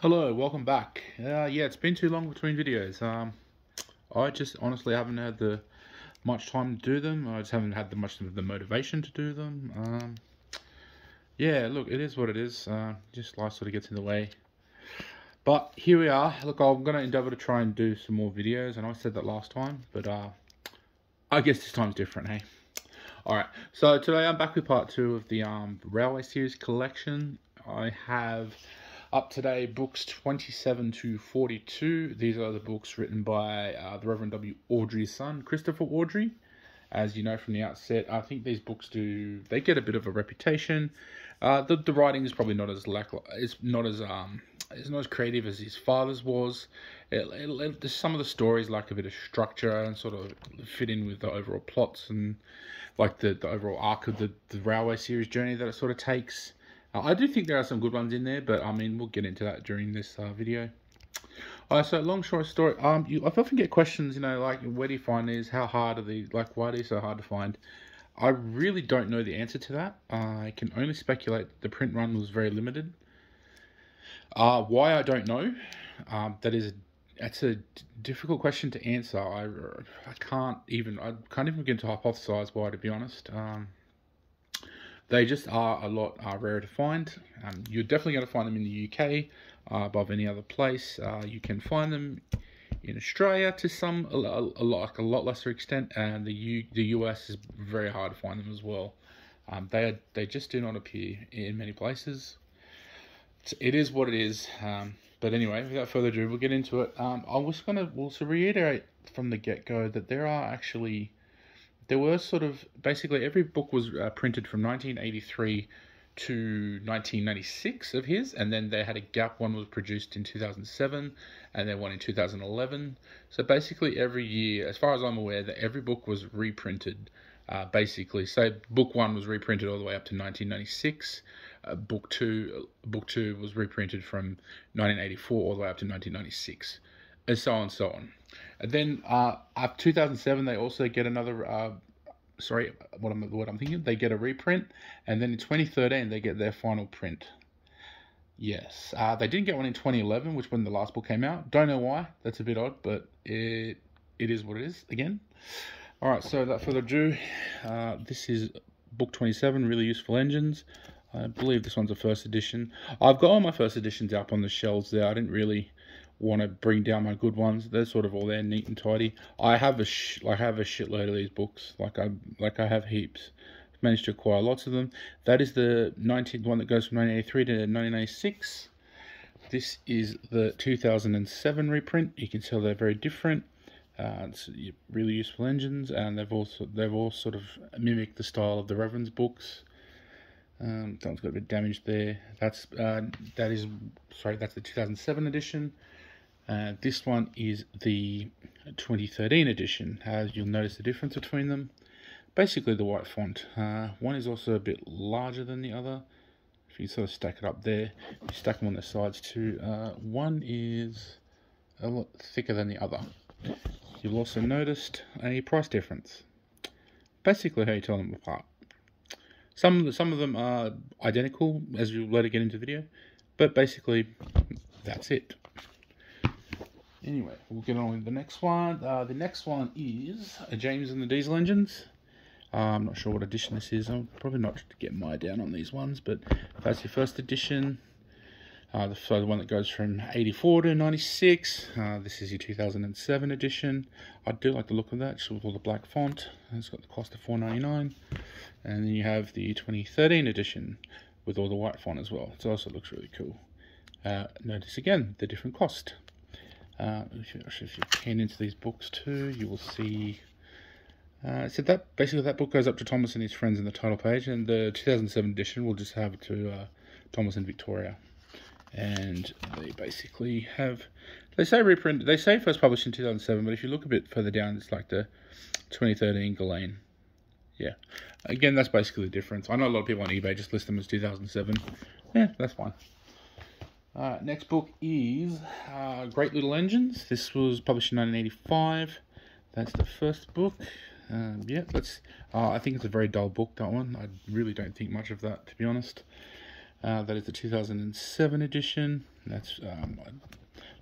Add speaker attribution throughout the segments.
Speaker 1: Hello, welcome back. Yeah, it's been too long between videos. I just honestly haven't had the much time to do them. I just haven't had much of the motivation to do them. Yeah, look, it is what it is. Just life sort of gets in the way. But here we are. Look, I'm gonna endeavour to try and do some more videos, and I said that last time, but I guess this time's different, hey. All right. So today I'm back with part 2 of the Railway Series collection. I have up today books 27 to 42. These are the books written by the Reverend W. Awdry's son, Christopher Awdry. As you know from the outset, I think these books they get a bit of a reputation. The writing is probably not as it's not as creative as his father's was. Some of the stories lack a bit of structure and sort of fit in with the overall plots and like the overall arc of the Railway Series journey that it sort of takes. I do think there are some good ones in there, but I mean, we'll get into that during this video. So long short story, I often get questions, like where do you find these? How hard are these? Like, why are these so hard to find? I really don't know the answer to that. I can only speculate. The print run was very limited. Why I don't know. That's a difficult question to answer. I can't even begin to hypothesize why, to be honest. They just are a lot rarer to find. You're definitely going to find them in the UK above any other place. You can find them in Australia to a lot lesser extent, and the US is very hard to find them as well. They just do not appear in many places. It is what it is. But anyway, without further ado, we'll get into it. I was going to also reiterate from the get-go that there were sort of, basically every book was printed from 1983 to 1996 of his, and then they had a gap. One was produced in 2007, and then one in 2011. So basically every year, as far as I'm aware, that every book was reprinted. Basically, so book 1 was reprinted all the way up to 1996. Book two was reprinted from 1984 all the way up to 1996, and so on and so on. And then after 2007, they also get another. What I'm thinking? They get a reprint, and then in 2013 they get their final print. Yes, they didn't get one in 2011, which when the last book came out. Don't know why. That's a bit odd, but it is what it is. Again. All right. So without further ado, this is book 27. Really Useful Engines. I believe this one's a first edition. I've got all my first editions up on the shelves there. I didn't really want to bring down my good ones. They're sort of all there, neat and tidy. I have a shitload of these books. Like I have heaps. I've managed to acquire lots of them. That is the one that goes from 1983 to 1996. This is the 2007 reprint. You can tell they're very different. It's Really Useful Engines, and they've all sort of mimicked the style of the Reverend's books. Someone's got a bit damaged there. That's the 2007 edition. This one is the 2013 edition. As you'll notice the difference between them. Basically the white font. One is also a bit larger than the other. If you sort of stack it up there, you stack them on their sides too. One is a lot thicker than the other. You'll also noticed a price difference. Basically how you tell them apart. Some of them are identical, as you'll later get into the video, but basically, that's it. Anyway, we'll get on with the next one. The next one is James and the Diesel Engines. I'm not sure what edition this is. I'm probably not to get my down on these ones, but that's your first edition. The one that goes from 84 to 96. This is your 2007 edition. I do like the look of that, just with all the black font. It's got the cost of $4.99. And then you have the 2013 edition with all the white font as well. It also looks really cool. Notice again the different cost. If you keen into these books too, you will see. So that book goes up to Thomas and his friends in the title page, and the 2007 edition will just have it to Thomas and Victoria. And they basically they say first published in 2007, but if you look a bit further down, it's like the 2013 Ghislaine. Yeah, again, that's basically the difference. I know a lot of people on eBay just list them as 2007. Yeah, that's fine. Next book is Great Little Engines. This was published in 1985. That's the first book. I think it's a very dull book, that one. I really don't think much of that, to be honest. That is the 2007 edition. That's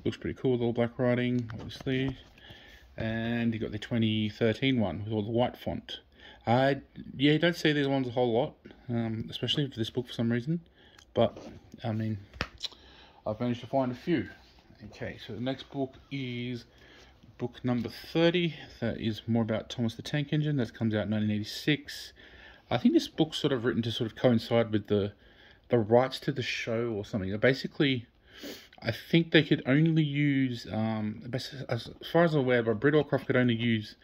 Speaker 1: looks pretty cool with all black writing, obviously. And you got the 2013 one with all the white font. Yeah, you don't see these ones a whole lot, especially for this book for some reason. But I mean, I've managed to find a few. Okay, so the next book is book number 30. That is more about Thomas the Tank Engine. That comes out in 1986. I think this book's sort of written to sort of coincide with the rights to the show or something. Basically, I think they could only use, as far as I'm aware, but Brit-Allcroft could only use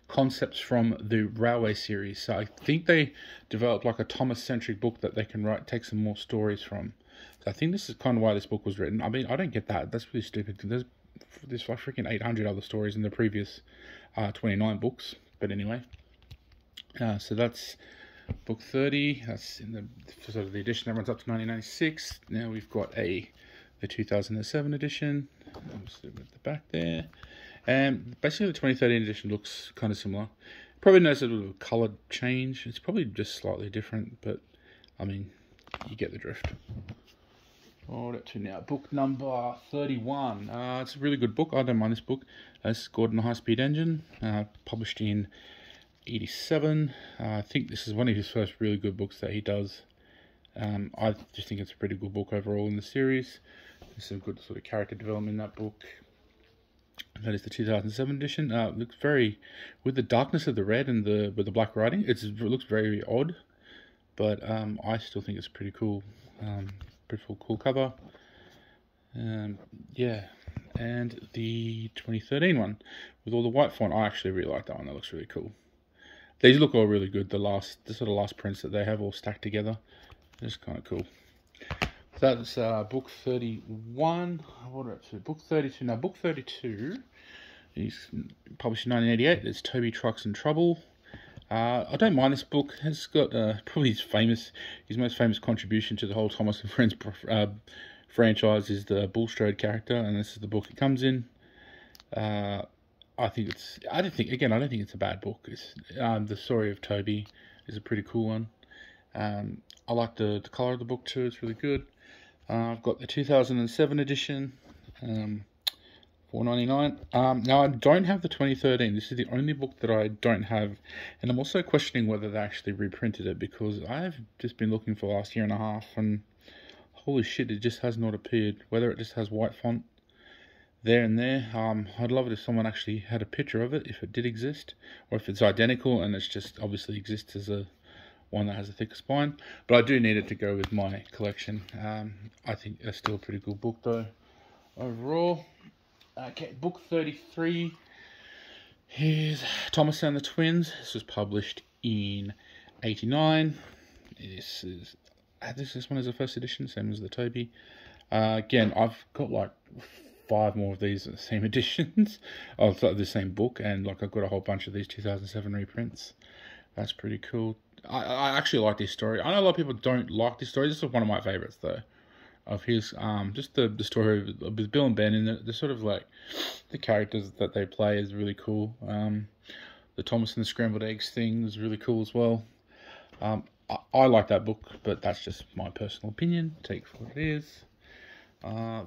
Speaker 1: concepts from the Railway series. So I think they developed like a Thomas-centric book that they can take some more stories from. So I think this is kind of why this book was written. I mean, I don't get that. That's really stupid. There's like freaking 800 other stories in the previous 29 books. But anyway, so that's book 30. That's in the sort of the edition that runs up to 1996. Now we've got the 2007 edition. Obviously with the back there. And basically the 2013 edition looks kind of similar. Probably notice a little coloured change. It's probably just slightly different, but I mean, you get the drift. All up to now, book number 31. It's a really good book. I don't mind this book. It's Gordon the High Speed Engine, published in 87. I think this is one of his first really good books that he does. I just think it's a pretty good book overall in the series. There's some good sort of character development in that book. That is the 2007 edition. Looks very, with the darkness of the red and with the black writing, it looks very odd, but I still think it's pretty cool. Pretty cool cover. Yeah, and the 2013 one with all the white font, I actually really like that one. That looks really cool. These look all really good. The sort of last prints that they have all stacked together, it's kind of cool. So that's book 31. What are up to? Book 32. Now, book 32 is published in 1988. It's Toby, Trucks and Trouble. I don't mind this book. It's got probably his most famous contribution to the whole Thomas and Friends franchise is the Bulstrode character, and this is the book it comes in. I don't think it's a bad book. It's the story of Toby is a pretty cool one. I like the colour of the book too. It's really good. I've got the 2007 edition, $4.99. Now I don't have the 2013. This is the only book that I don't have, and I'm also questioning whether they actually reprinted it, because I've just been looking for the last year and a half, and holy shit, it just has not appeared. Whether it just has white font there and there. I'd love it if someone actually had a picture of it, if it did exist, or if it's identical and it's just obviously exists as one that has a thicker spine. But I do need it to go with my collection. I think it's still a pretty good book though, overall. Okay, book 33 is Thomas and the Twins. This was published in 89. This one is the first edition, same as the Toby. Again, I've got like 5 more of these same editions of the same book, and like I've got a whole bunch of these 2007 reprints. That's pretty cool. I actually like this story. I know a lot of people don't like this story. This is one of my favorites though, of his. Just the story with Bill and Ben, and the sort of like the characters that they play is really cool. The Thomas and the Scrambled Eggs thing is really cool as well. I like that book, but that's just my personal opinion. Take for what it is.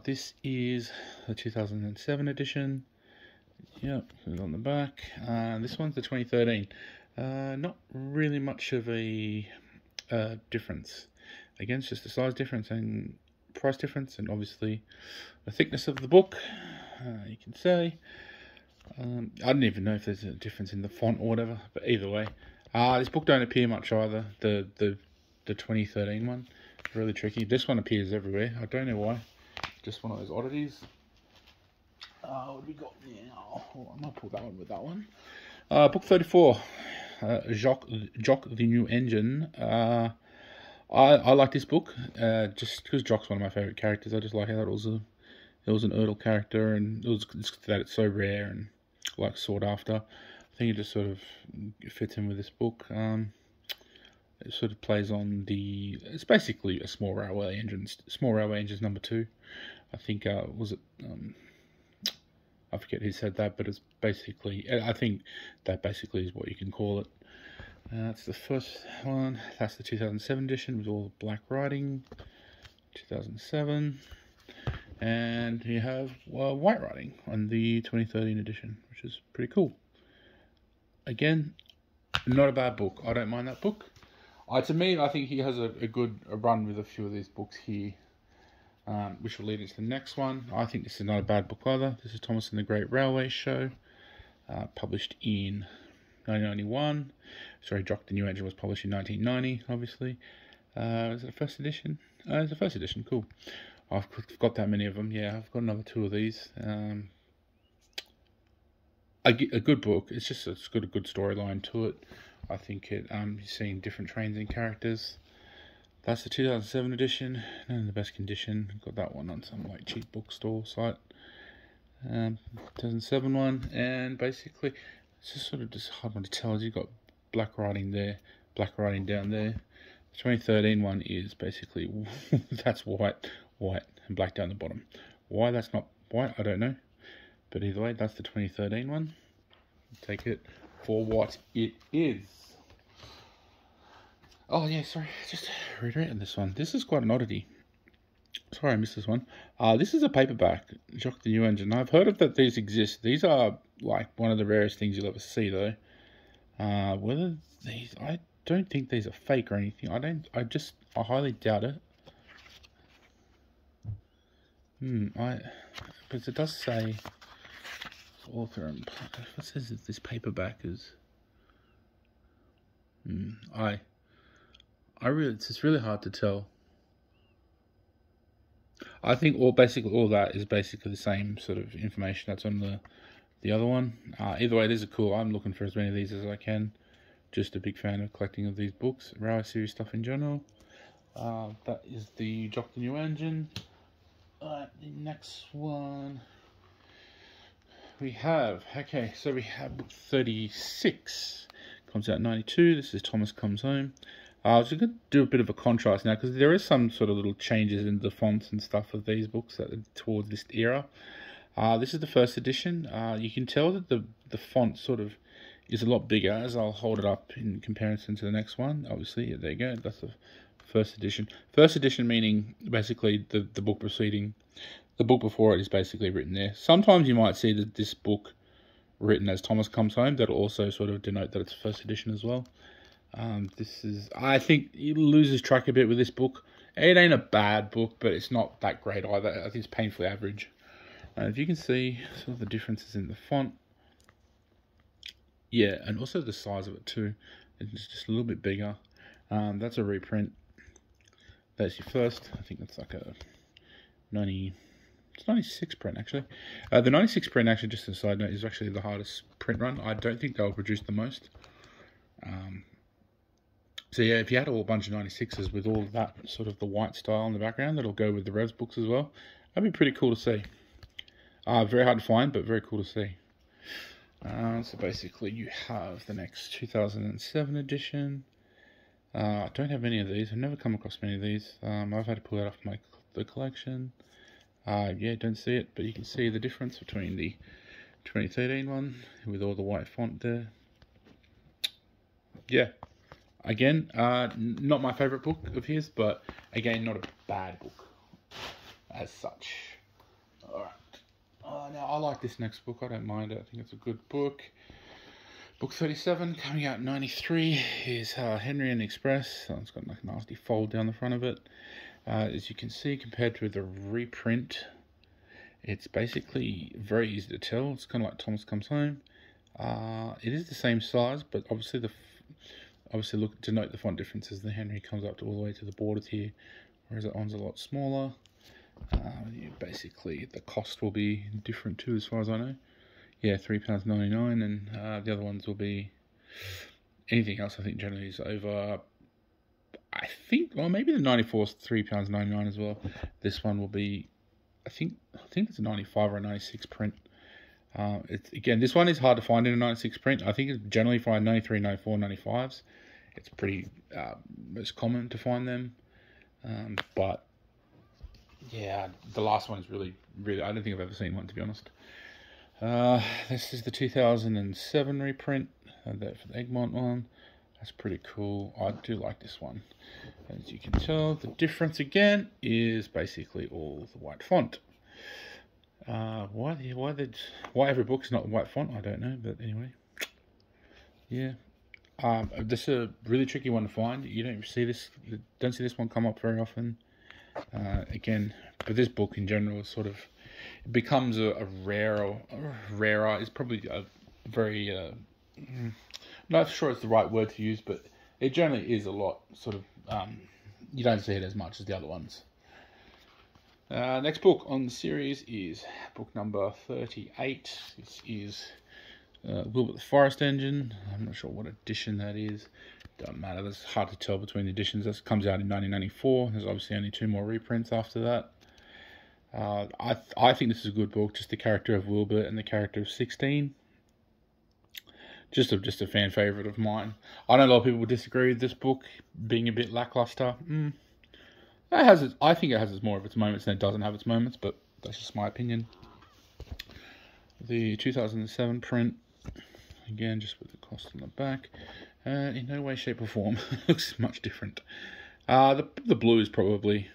Speaker 1: This is the 2007 edition. Yep, it's on the back. This one's the 2013. Not really much of a difference. Again, it's just a size difference and price difference, and obviously the thickness of the book, you can say. I don't even know if there's a difference in the font or whatever, but either way. This book don't appear much either, the 2013 one. It's really tricky. This one appears everywhere. I don't know why. Just one of those oddities. What have we got now? Oh, I might pull that one with that one. Book 34. Jacques the New Engine. I like this book just because Jacques one of my favourite characters. I just like how it was an Erdl character, and that it's so rare and like sought after. I think it just sort of fits in with this book. It sort of plays on it's basically a small railway engines number 2. I think was it I forget who said that, but it's basically, I think that basically is what you can call it. That's the first one. That's the 2007 edition with all the black writing. 2007. And you have white writing on the 2013 edition, which is pretty cool. Again, not a bad book. I don't mind that book. To me, I think he has a good run with a few of these books here, which will lead into the next one. I think this is not a bad book either. This is Thomas and the Great Railway Show, published in 1991. Sorry, Jacques the New Engine was published in 1990, obviously. Is it a first edition? It's a first edition, cool. I've got that many of them. Yeah, I've got another 2 of these. A good book. It's got a good storyline to it. I think you're seeing different trains and characters. That's the 2007 edition. Not in the best condition. Got that one on some like cheap bookstore site. 2007 one, and basically it's just sort of just hard one to tell. You've got black writing there, black writing down there. The 2013 one is basically that's white, and black down the bottom. Why that's not white, I don't know. But either way, that's the 2013 one. Take it for what it is. Oh yeah, sorry, just reiterating this one. This is quite an oddity. Sorry, I missed this one. This is a paperback, Jacques the New Engine. I've heard of that these exist. These are like one of the rarest things you'll ever see, though. Whether these, I don't think these are fake or anything. I highly doubt it. Because it does say author and what says that this paperback is. It's just really hard to tell. I think all that is basically the same sort of information that's on the other one. Either way, these are cool. I'm looking for as many of these as I can. Just a big fan of collecting of these books, Railway series stuff in general. That is the Jacques the New Engine. The next one we have, so we have book 36. Comes out in 92. This is Thomas Comes Home. I was going to do a bit of a contrast now, because there is some sort of little changes in the fonts and stuff of these books towards this era. This is the first edition. You can tell that the font sort of is a lot bigger, as I'll hold it up in comparison to the next one. Obviously, yeah, there you go. That's the first edition. First edition meaning basically the book preceding. The book before it is basically written there. Sometimes you might see that this book written as Thomas Comes Home. That'll also sort of denote that it's first edition as well. I think it loses track a bit with this book. It ain't a bad book, but it's not that great either. I think it's painfully average. If you can see sort of the differences in the font. Yeah, and also the size of it too. It's just a little bit bigger. That's a reprint. That's your first. I think that's like a 96 print actually. The 96 print actually, just as a side note, is actually the hardest print run. I don't think they'll produce the most. So yeah, if you had a bunch of 96s with all that sort of the white style in the background, that'll go with the Revs books as well. That'd be pretty cool to see. Very hard to find, but very cool to see. So basically you have the next 2007 edition. I don't have any of these. I've never come across many of these. I've had to pull it off the collection. Yeah, don't see it, but you can see the difference between the 2013 one with all the white font there. Yeah. Again, not my favourite book of his, but again, not a bad book as such. Alright. Now, I like this next book. I don't mind it. I think it's a good book. Book 37, coming out in 93, is Henry and the Express. So it's got like a nasty fold down the front of it. As you can see, compared to the reprint, it's basically very easy to tell. It's kind of like Thomas Comes Home. It is the same size, but obviously look to note the font differences. The Henry comes up all the way to the borders here, whereas that one's a lot smaller. Basically, the cost will be different too, as far as I know. Yeah, £3.99, and the other ones will be anything else. I think generally is over. I think, well, maybe the 94 is £3.99 as well. This one will be, I think it's a 95 or a 96 print. Again, this one is hard to find in a 96 print. I think it's generally find 93, 94, 95s. It's pretty most common to find them. But yeah, the last one is really, I don't think I've ever seen one, to be honest. This is the 2007 reprint. That for the Egmont one. That's pretty cool. I do like this one. As you can tell, the difference again is basically all the white font. Why every book's not white font, I don't know, but anyway. Yeah. This is a really tricky one to find. You don't see this one come up very often. Again, but this book in general is sort of, it becomes a rarer. It's probably a very not sure it's the right word to use, but it generally is a lot sort of. You don't see it as much as the other ones. Next book on the series is book number 38. This is Wilbur the Forest Engine. I'm not sure what edition that is. Doesn't matter. That's hard to tell between the editions. This comes out in 1994. There's obviously only 2 more reprints after that. I think this is a good book. Just the character of Wilbur and the character of 16. Just a fan favorite of mine. I know a lot of people would disagree with this book being a bit lackluster. I think it has more of its moments than it doesn't have its moments, but that's just my opinion. The 2007 print, again, just with the cost on the back, in no way, shape, or form looks much different. The blue is probably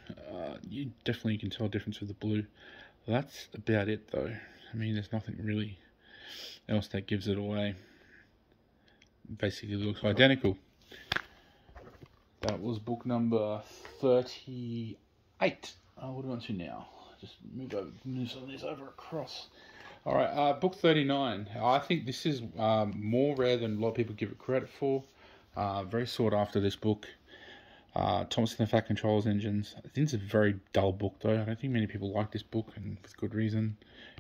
Speaker 1: you definitely can tell a difference with the blue. That's about it, though. I mean, there's nothing really else that gives it away. Basically, looks identical. That was book number 38. What do I want to now? Just move some of this over across. All right, book 39. I think this is more rare than a lot of people give it credit for. Very sought after, this book. Thomas and the Fat Controls Engines. I think it's a very dull book, though. I don't think many people like this book, and with good reason.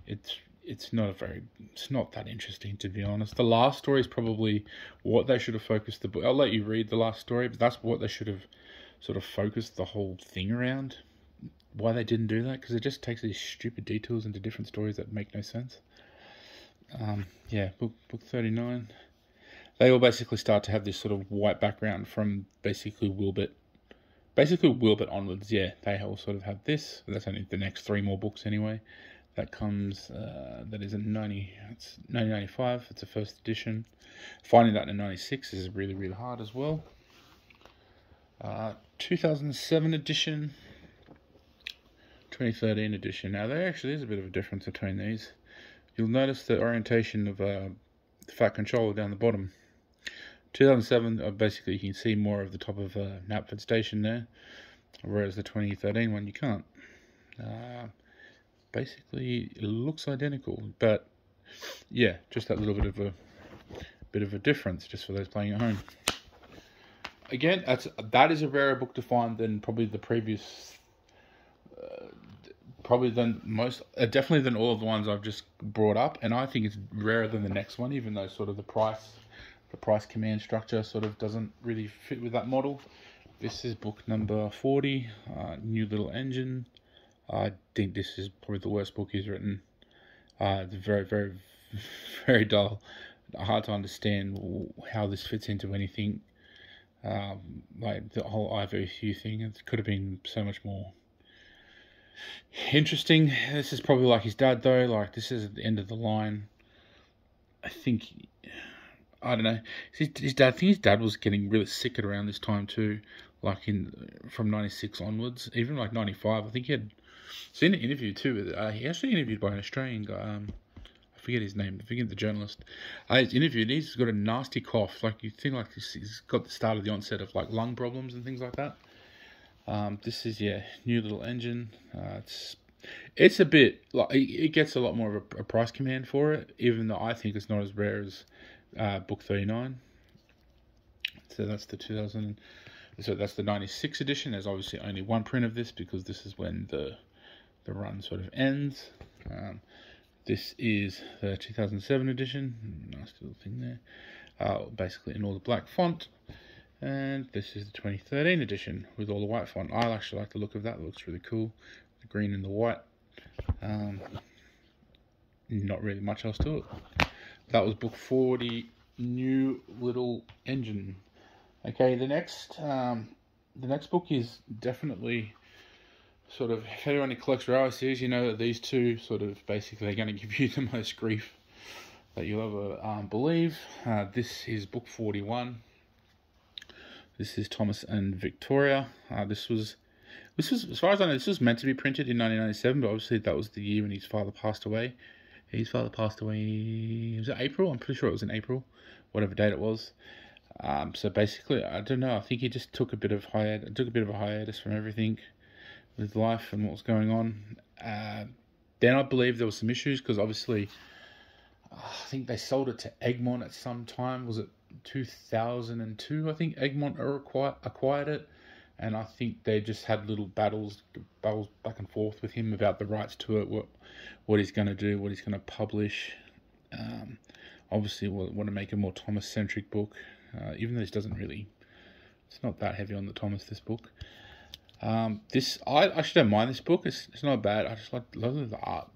Speaker 1: It's not that interesting, to be honest. The last story is probably what they should have focused the book. I'll let you read the last story, but that's what they should have sort of focused the whole thing around. Why they didn't do that? Because it just takes these stupid detours into different stories that make no sense. Yeah, book 39. They all basically start to have this sort of white background from basically Wilbur onwards. Yeah, they all sort of have this. That's only the next 3 more books anyway. That comes, that is in 1995, it's a first edition. Finding that in 96 is really, really hard as well. 2007 edition, 2013 edition. Now, there actually is a bit of a difference between these. You'll notice the orientation of the Fat Controller down the bottom. 2007, basically you can see more of the top of Knapford Station there, whereas the 2013 one you can't. Basically, it looks identical, but yeah, just that little bit of a difference, just for those playing at home. Again, that is a rarer book to find than probably the previous, definitely than all of the ones I've just brought up, and I think it's rarer than the next one, even though sort of the price command structure sort of doesn't really fit with that model. This is book number 40, New Little Engine. I think this is probably the worst book he's written. It's very, very, very dull. Hard to understand how this fits into anything. Like the whole IVQ thing. It could have been so much more interesting. This is probably like his dad, though. Like, this is at the end of the line. I don't know. His dad was getting really sick at around this time too. Like from 96 onwards, even like 95. I think he had seen an interview too with he actually interviewed by an Australian guy. I forget his name. I forget the journalist. He's interviewed. He's got a nasty cough. Like, you think like he's got the start of the onset of like lung problems and things like that. This is New Little Engine. It's a bit like it gets a lot more of a price command for it, even though I think it's not as rare as book 39. So that's the 2000. So that's the 96 edition. There's obviously only one print of this because this is when the run sort of ends. This is the 2007 edition. Nice little thing there. Basically in all the black font. And this is the 2013 edition with all the white font. I actually like the look of that. It looks really cool. The green and the white. Not really much else to it. That was book 40, New Little Engine. Okay, the next book is definitely sort of, if anyone who collects rarity series, you know that these two sort of basically are going to give you the most grief that you'll ever believe. This is book 41. This is Thomas and Victoria. This was, as far as I know, this was meant to be printed in 1997, but obviously that was the year when his father passed away. His father passed away, was it April? I'm pretty sure it was in April, whatever date it was. So basically, I don't know. I think he just took a bit of a hiatus from everything with life and what was going on. Then I believe there was some issues because obviously, I think they sold it to Egmont at some time. Was it 2002? I think Egmont acquired it, and I think they just had little battles back and forth with him about the rights to it, what he's going to do, what he's going to publish. Obviously, we want to make a more Thomas-centric book, even though it's not that heavy on the Thomas, this book. I actually don't mind this book. It's not bad. I just love the art.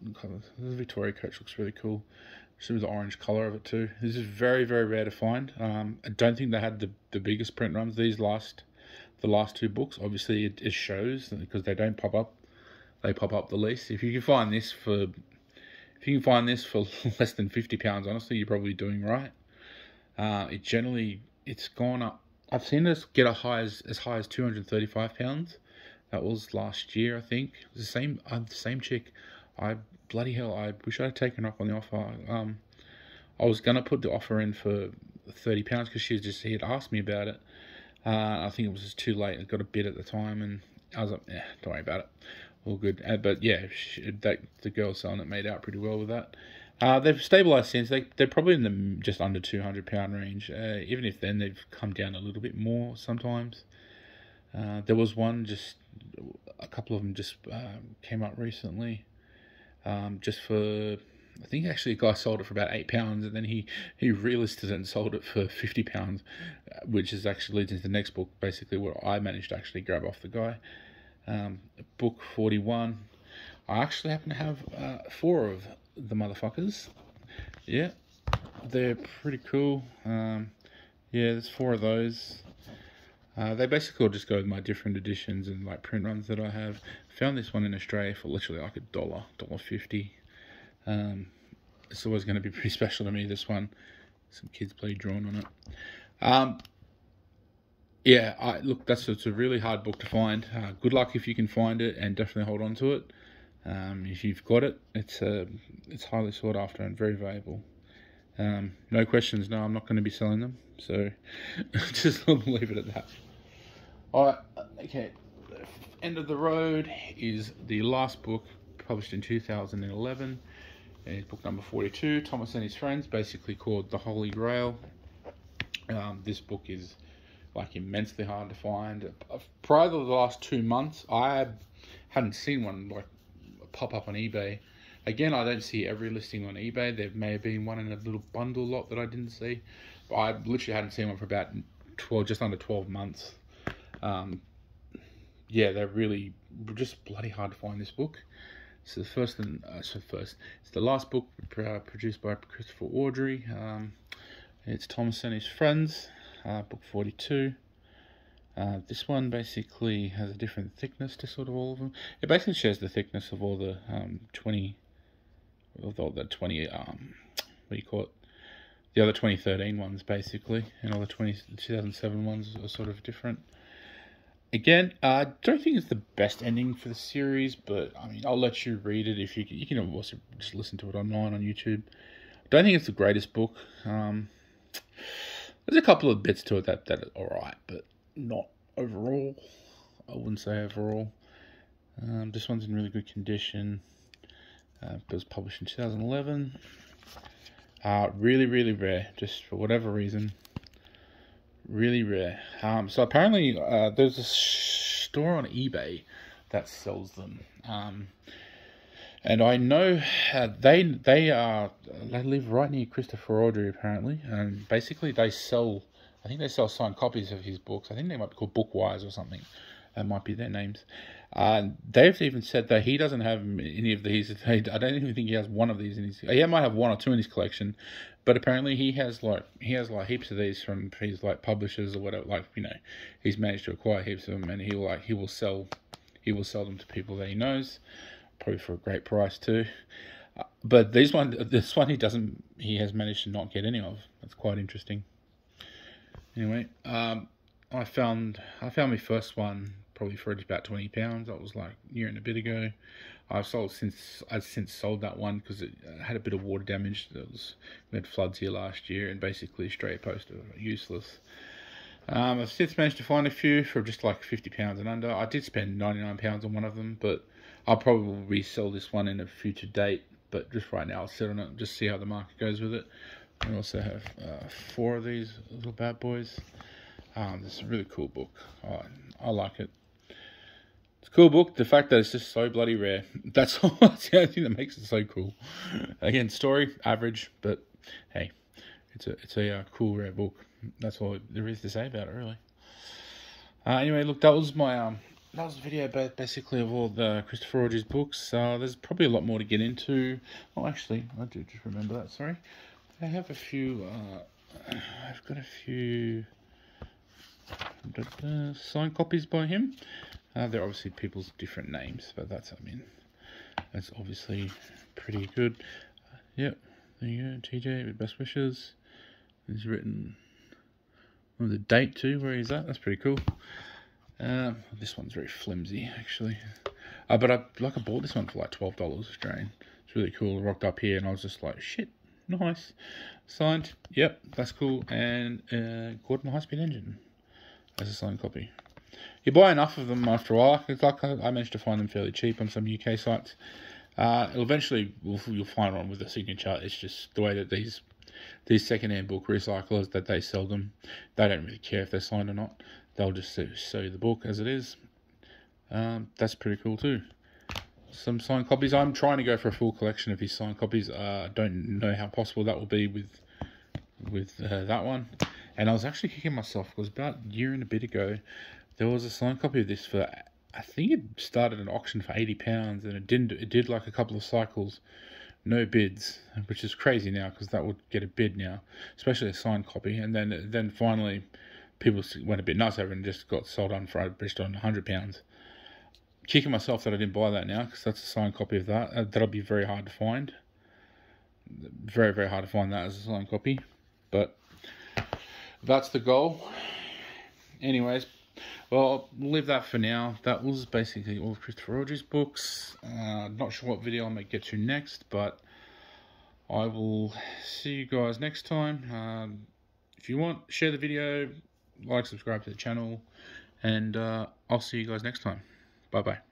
Speaker 1: The Victoria coach looks really cool. Especially with the orange colour of it too. This is very, very rare to find. I don't think they had the biggest print runs. The last two books, obviously it shows because they don't pop up. They pop up the least. If you can find this for less than £50, honestly, you're probably doing right. It's gone up. I've seen this get as high as £235. That was last year, I think. It was the same chick. Bloody hell, I wish I had taken up on the offer. I was going to put the offer in for £30 because he had asked me about it. I think it was just too late. I got a bid at the time, and I was like, don't worry about it. All good. But yeah, the girl selling it made out pretty well with that. They've stabilised since. They're probably in the just under £200 range. Even if then, they've come down a little bit more sometimes. There was a couple of them just came up recently. Just for, I think actually a guy sold it for about £8, and then he relisted it and sold it for £50, which is actually leads into the next book, basically where I managed to actually grab off the guy. Book 41. I actually happen to have 4 of the motherfuckers. Yeah, they're pretty cool. Yeah, there's 4 of those. They basically all just go with my different editions and like print runs that I have. Found this one in Australia for literally like $1.50. It's always going to be pretty special to me, this one. Some kids play drawn on it. Yeah, look, it's a really hard book to find. Good luck if you can find it, and definitely hold on to it. If you've got it, it's highly sought after and very valuable. No questions. No, I'm not going to be selling them. So just leave it at that. Alright, okay. End of the road is the last book published in 2011. It's book number 42, Thomas and His Friends, basically called The Holy Grail. This book is like immensely hard to find. Prior to the last 2 months, I hadn't seen one like pop up on eBay. Again, I don't see every listing on eBay. There may have been one in a little bundle lot that I didn't see. But I literally hadn't seen one for about just under 12 months. Yeah, they're really just bloody hard to find, this book. It's it's the last book produced by Christopher Awdry. It's Thomas and His Friends, book 42. This one basically has a different thickness to sort of all of them. It basically shares the thickness of all the 20, what do you call it? The other 2013 ones, basically, and all the 2007 ones are sort of different. Again, I don't think it's the best ending for the series, but I mean, I'll let you read it if you can also just listen to it online on YouTube. I don't think it's the greatest book. There's a couple of bits to it that are alright, but not overall. I wouldn't say overall. This one's in really good condition. It was published in 2011. Really, really rare, just for whatever reason. Really rare. So apparently there's a store on eBay that sells them. And I know they live right near Christopher Awdry, apparently. And basically I think they sell signed copies of his books. I think they might be called Bookwise or something. That might be their names. They've even said that he doesn't have any of these. I don't even think he has one of these in his. He might have 1 or 2 in his collection, but apparently he has heaps of these from his like publishers or whatever. Like, he's managed to acquire heaps of them, and he will sell them to people that he knows, probably for a great price too. But this one he has managed to not get any of. That's quite interesting. Anyway, I found my first one probably for about £20. That was like a year and a bit ago. I've since sold that one because it had a bit of water damage. We had floods here last year, and basically Australia Post are useless. I've since managed to find a few for just like £50 and under. I did spend £99 on one of them, but I'll probably resell this one in a future date. But just right now, I'll sit on it and just see how the market goes with it. We also have 4 of these little bad boys. This is a really cool book. I like it. It's a cool book. The fact that it's just so bloody rare. That's all. That's the only thing that makes it so cool. Again, story average, but hey, it's a cool rare book. That's all there is to say about it, really. Anyway, look, that was my that was a video basically of all the Christopher Awdry's books. There's probably a lot more to get into. Oh, actually, I do just remember that. Sorry, I have a few. I've got a few signed copies by him. They're obviously people's different names, but that's obviously pretty good. Yep, there you go, TJ with best wishes. He's written the date too, where he's at. That's pretty cool. This one's very flimsy, actually. But I bought this one for like $12 Australian. It's really cool. I rocked up here and I was just like, shit, nice. Signed. Yep, that's cool. And Gordon High-Speed Engine as a signed copy. You buy enough of them after a while. It's like I managed to find them fairly cheap on some UK sites. Eventually, you'll find one with a signature. It's just the way that these second-hand book recyclers that they sell them, they don't really care if they're signed or not. They'll just sell you the book as it is. That's pretty cool too. Some signed copies. I'm trying to go for a full collection of his signed copies. I don't know how possible that will be with that one. And I was actually kicking myself because about a year and a bit ago, there was a signed copy of this for, I think it started an auction for £80, and it did like a couple of cycles, no bids, which is crazy now because that would get a bid now, especially a signed copy. And then finally, people went a bit nuts over it and just got sold on for just on £100. Kicking myself that I didn't buy that now because that's a signed copy of that. That'll be very hard to find. Very, very hard to find that as a signed copy, but that's the goal. Anyways, well, we'll leave that for now. That was basically all of Christopher Awdry's books. Not sure what video I might get to next, but I will see you guys next time. If you want, share the video, like, subscribe to the channel, and I'll see you guys next time. Bye-bye.